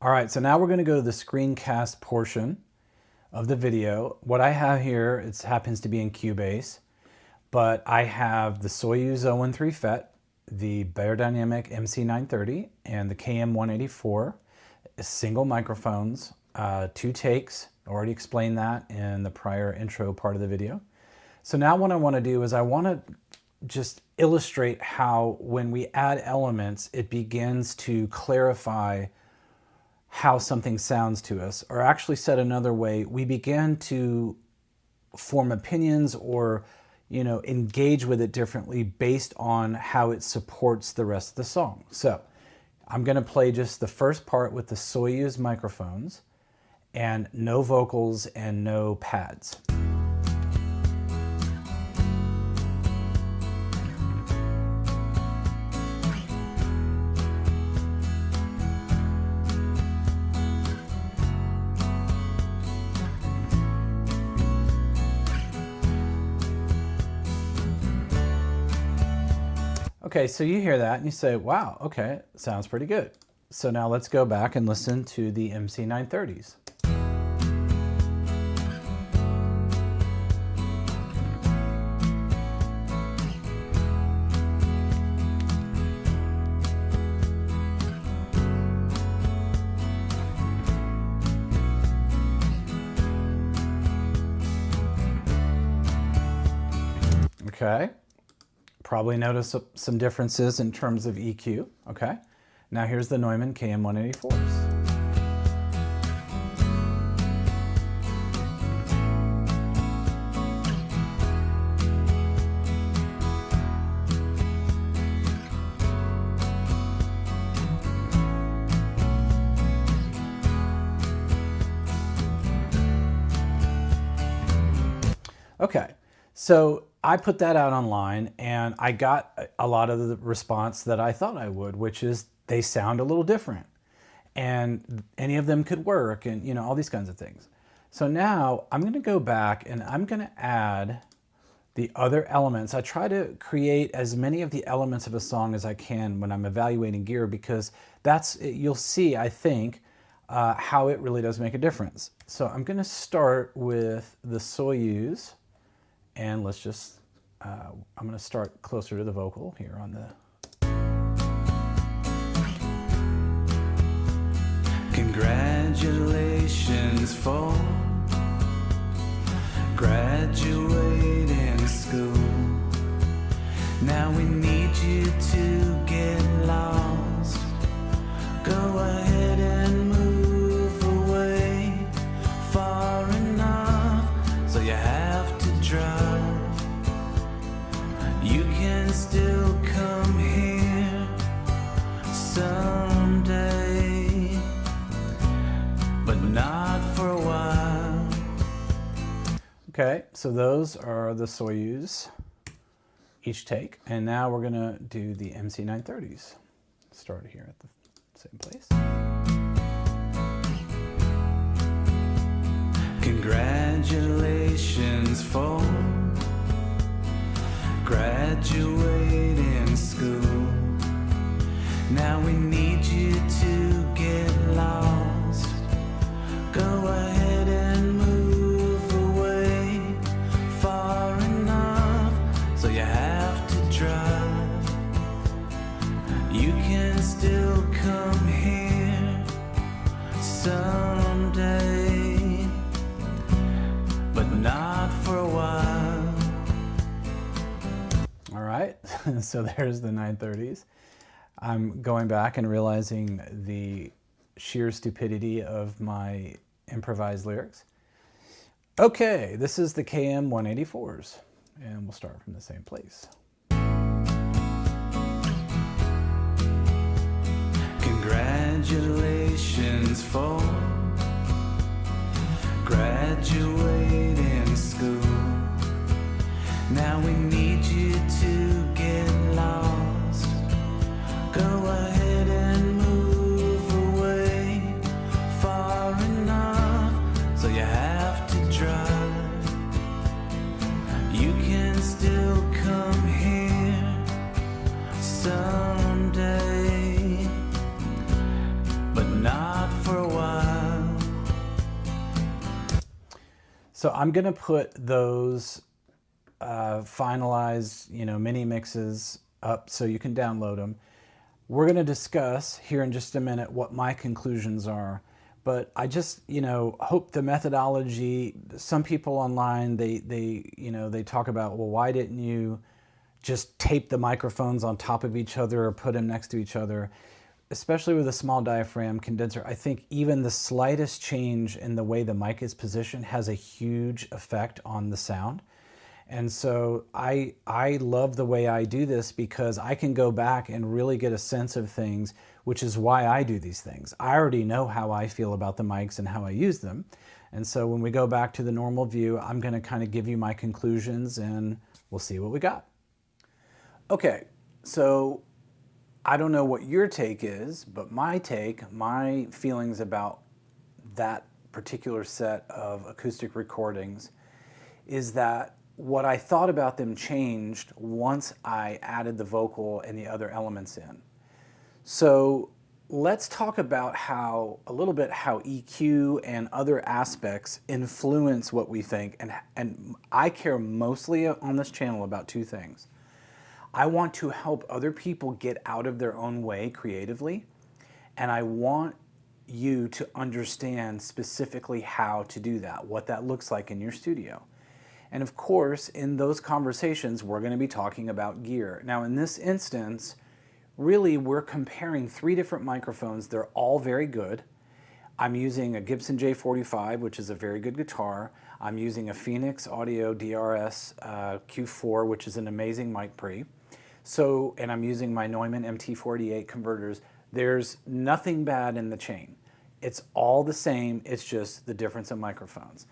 All right, so now we're going to go to the screencast portion of the video. What I have here, it happens to be in Cubase, but I have the Soyuz 013 FET, the Beyerdynamic MC930, and the KM184, single microphones, 2 takes. I already explained that in the prior intro part of the video. So now what I want to do is I want to just illustrate how when we add elements, it begins to clarify how something sounds to us, or actually said another way, we begin to form opinions or, engage with it differently based on how it supports the rest of the song. So I'm going to play just the first part with the Soyuz microphones and no vocals and no pads. Okay, so you hear that and you say, wow, okay, sounds pretty good. So now let's go back and listen to the MC930s. Okay. Probably notice some differences in terms of EQ, okay? Now here's the Neumann KM184s. Okay, so I put that out online and I got a lot of the response that I thought I would, which is they sound a little different and any of them could work and all these kinds of things. So now I'm going to go back and I'm going to add the other elements. I try to create as many of the elements of a song as I can when I'm evaluating gear, because you'll see, I think, how it really does make a difference. So I'm going to start with the Soyuz. And let's just, I'm going to start closer to the vocal here on the. Congratulations for graduating school. Now we need you to get lost. Go ahead and move away far enough so you have to drive. You can still come here someday, but not for a while. Okay, so those are the Soyuz, each take. And now we're gonna do the MC930s. Start here at the same place. Congratulations for graduating school. Now we need you to get lost. Go ahead and move away far enough so you have to drive. You can still come here someday, but not for a while. All right, so there's the 930s. I'm going back and realizing the sheer stupidity of my improvised lyrics. Okay, this is the KM184s, and we'll start from the same place. Congratulations for graduating school. Now we need you to get lost. Go ahead and move away far enough so you have to drive. You can still come here someday, but not for So I'm going to put those finalized, mini mixes up so you can download them. We're going to discuss here in just a minute what my conclusions are. But I just, hope the methodology, some people online, they talk about, well, why didn't you just tape the microphones on top of each other or put them next to each other? Especially with a small diaphragm condenser, I think even the slightest change in the way the mic is positioned has a huge effect on the sound. And so I love the way I do this because I can go back and really get a sense of things, which is why I do these things. I already know how I feel about the mics and how I use them. And so when we go back to the normal view, I'm going to kind of give you my conclusions and we'll see what we got. Okay, so I don't know what your take is, but my feelings about that particular set of acoustic recordings is that what I thought about them changed once I added the vocal and the other elements in. So let's talk about a little bit how EQ and other aspects influence what we think. And I care mostly on this channel about two things. I want to help other people get out of their own way creatively, and I want you to understand specifically how to do that, what that looks like in your studio. And of course, in those conversations, we're going to be talking about gear. Now, in this instance, really, we're comparing three different microphones. They're all very good. I'm using a Gibson J45, which is a very good guitar. I'm using a Phoenix Audio DRS Q4, which is an amazing mic pre. And I'm using my Neumann MT48 converters. There's nothing bad in the chain. It's all the same. It's just the difference in microphones.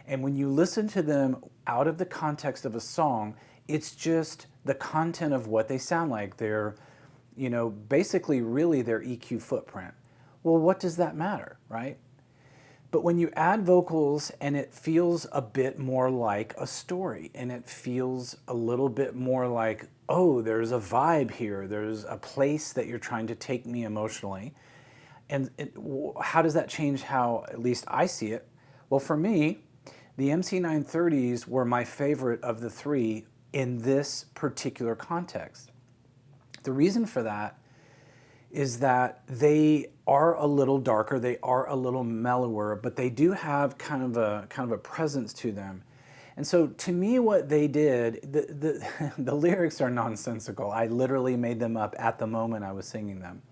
And when you listen to them out of the context of a song, it's just the content of what they sound like. They're, basically really their EQ footprint. Well, what does that matter, right? But when you add vocals and it feels a bit more like a story and it feels a little bit more like, oh, there's a vibe here. There's a place that you're trying to take me emotionally. And how does that change how at least I see it? Well, for me, the MC930s were my favorite of the three in this particular context. The reason for that is that they are a little darker, they are a little mellower, but they do have kind of a presence to them. And so to me, what they did, the lyrics are nonsensical. I literally made them up at the moment I was singing them.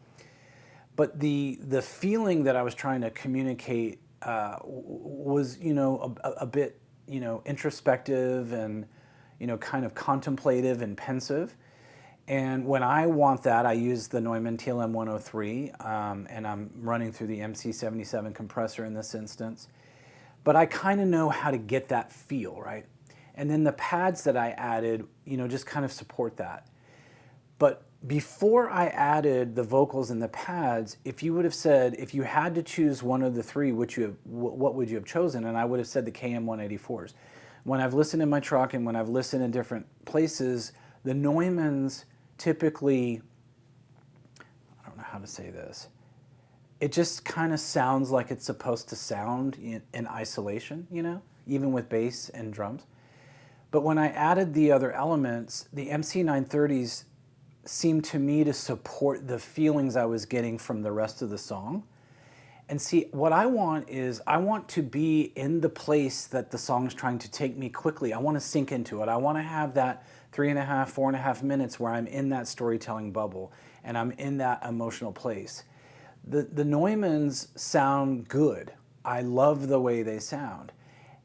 But the feeling that I was trying to communicate was, a bit, introspective and, kind of contemplative and pensive. And when I want that, I use the Neumann KM184, and I'm running through the MC77 compressor in this instance. But I kind of know how to get that feel, right? And then the pads that I added, just kind of support that. But before I added the vocals and the pads, if you would have said, if you had to choose one of the three, what would you have chosen? And I would have said the KM184s. When I've listened in my truck and when I've listened in different places, the Neumanns typically, I don't know how to say this, it just kind of sounds like it's supposed to sound in isolation, even with bass and drums. But when I added the other elements, the MC930s seemed to me to support the feelings I was getting from the rest of the song. And see, what I want is, I want to be in the place that the song's trying to take me quickly. I want to sink into it. I want to have that 3.5, 4.5 minutes where I'm in that storytelling bubble and I'm in that emotional place. The Neumanns sound good. I love the way they sound.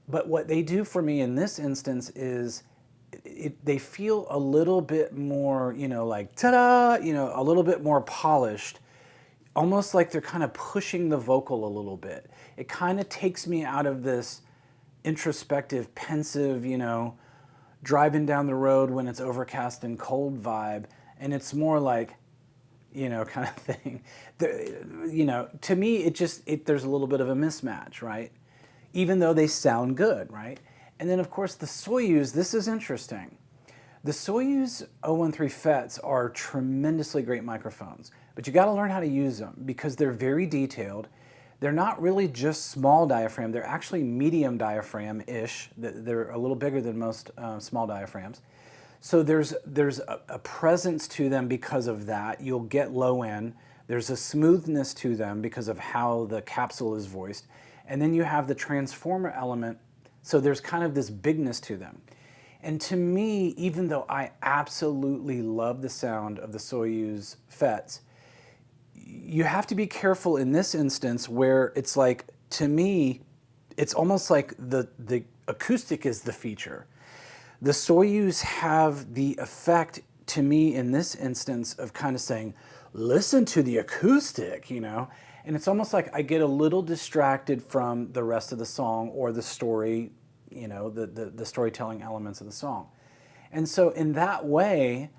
But what they do for me in this instance is they feel a little bit more, like ta-da, a little bit more polished, almost like they're kind of pushing the vocal a little bit. It kind of takes me out of this introspective, pensive, driving down the road when it's overcast and cold vibe, and it's more like, kind of thing. To me, there's a little bit of a mismatch, right? Even though they sound good, right? And then, of course, the Soyuz, this is interesting. The Soyuz 013 FETs are tremendously great microphones, but you got to learn how to use them because they're very detailed. they're not really just small diaphragm, they're actually medium diaphragm-ish. They're a little bigger than most small diaphragms. So there's a presence to them because of that. You'll get low end. There's a smoothness to them because of how the capsule is voiced. And then you have the transformer element, so there's kind of this bigness to them. And to me, even though I absolutely love the sound of the Soyuz FETs, you have to be careful in this instance where it's like, to me, it's almost like the acoustic is the feature. The Soyuz have the effect, to me, in this instance, of kind of saying, listen to the acoustic, you know? And it's almost like I get a little distracted from the rest of the song or the story, you know, the storytelling elements of the song. And so in that way,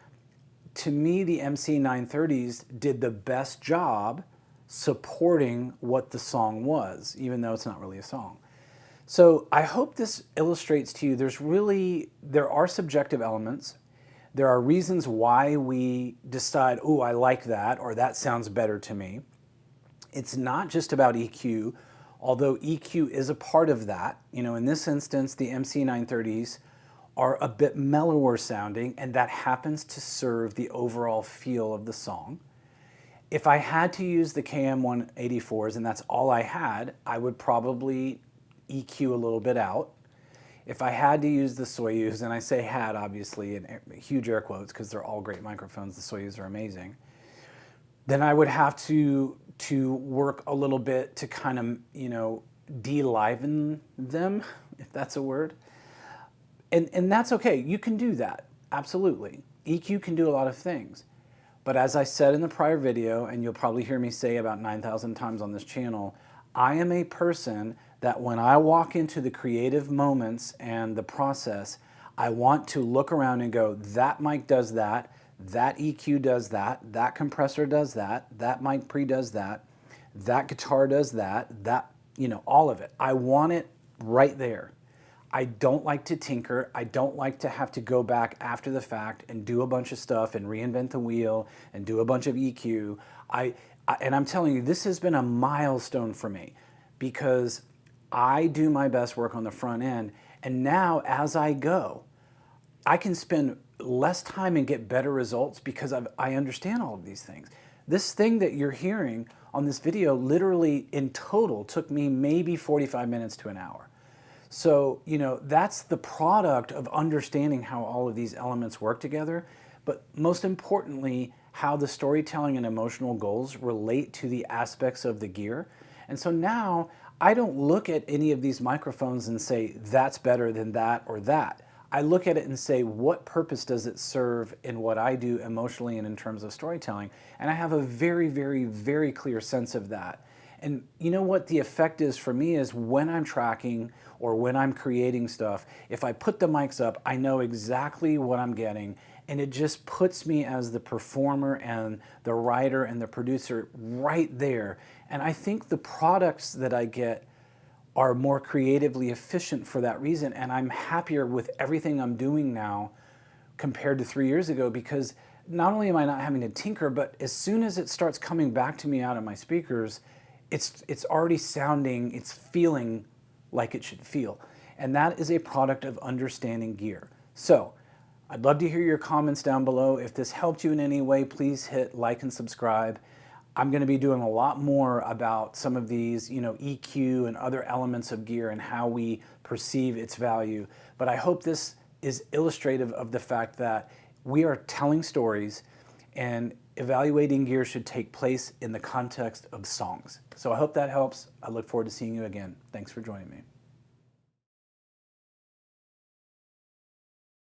to me, the MC930s did the best job supporting what the song was, even though it's not really a song. So I hope this illustrates to you there are subjective elements. There are reasons why we decide, oh, I like that, or that sounds better to me. It's not just about EQ, although EQ is a part of that. You know, in this instance, the MC930s are a bit mellower sounding, and that happens to serve the overall feel of the song. If I had to use the KM184s, and that's all I had, I would probably EQ a little bit out. If I had to use the Soyuz, and I say had obviously in huge air quotes because they're all great microphones, the Soyuz are amazing, then I would have to work a little bit to kind of, you know, de-liven them, if that's a word. And that's okay, you can do that, absolutely. EQ can do a lot of things. But as I said in the prior video, and you'll probably hear me say about 9,000 times on this channel, I am a person that when I walk into the creative moments and the process, I want to look around and go, that mic does that EQ does that compressor does that mic pre does that guitar does that, you know, all of it. I want it right there. I don't like to tinker. I don't like to have to go back after the fact and do a bunch of stuff and reinvent the wheel and do a bunch of EQ. And I'm telling you, this has been a milestone for me because I do my best work on the front end. And now as I go, I can spend less time and get better results because I understand all of these things. This thing that you're hearing on this video literally in total took me maybe 45 minutes to an hour. So, you know, that's the product of understanding how all of these elements work together, but most importantly, how the storytelling and emotional goals relate to the aspects of the gear. And so now I don't look at any of these microphones and say, that's better than that or that. I look at it and say, what purpose does it serve in what I do emotionally and in terms of storytelling? And I have a very, very, very clear sense of that. And you know what the effect is for me is when I'm tracking or when I'm creating stuff, if I put the mics up, I know exactly what I'm getting, and it just puts me as the performer and the writer and the producer right there. And I think the products that I get are more creatively efficient for that reason, and I'm happier with everything I'm doing now compared to 3 years ago because not only am I not having to tinker, but as soon as it starts coming back to me out of my speakers, it's already sounding, it's feeling like it should feel. And that is a product of understanding gear. So I'd love to hear your comments down below. If this helped you in any way, please hit like and subscribe. I'm going to be doing a lot more about some of these, you know, EQ and other elements of gear and how we perceive its value. But I hope this is illustrative of the fact that we are telling stories and evaluating gear should take place in the context of songs. So I hope that helps. I look forward to seeing you again. Thanks for joining me.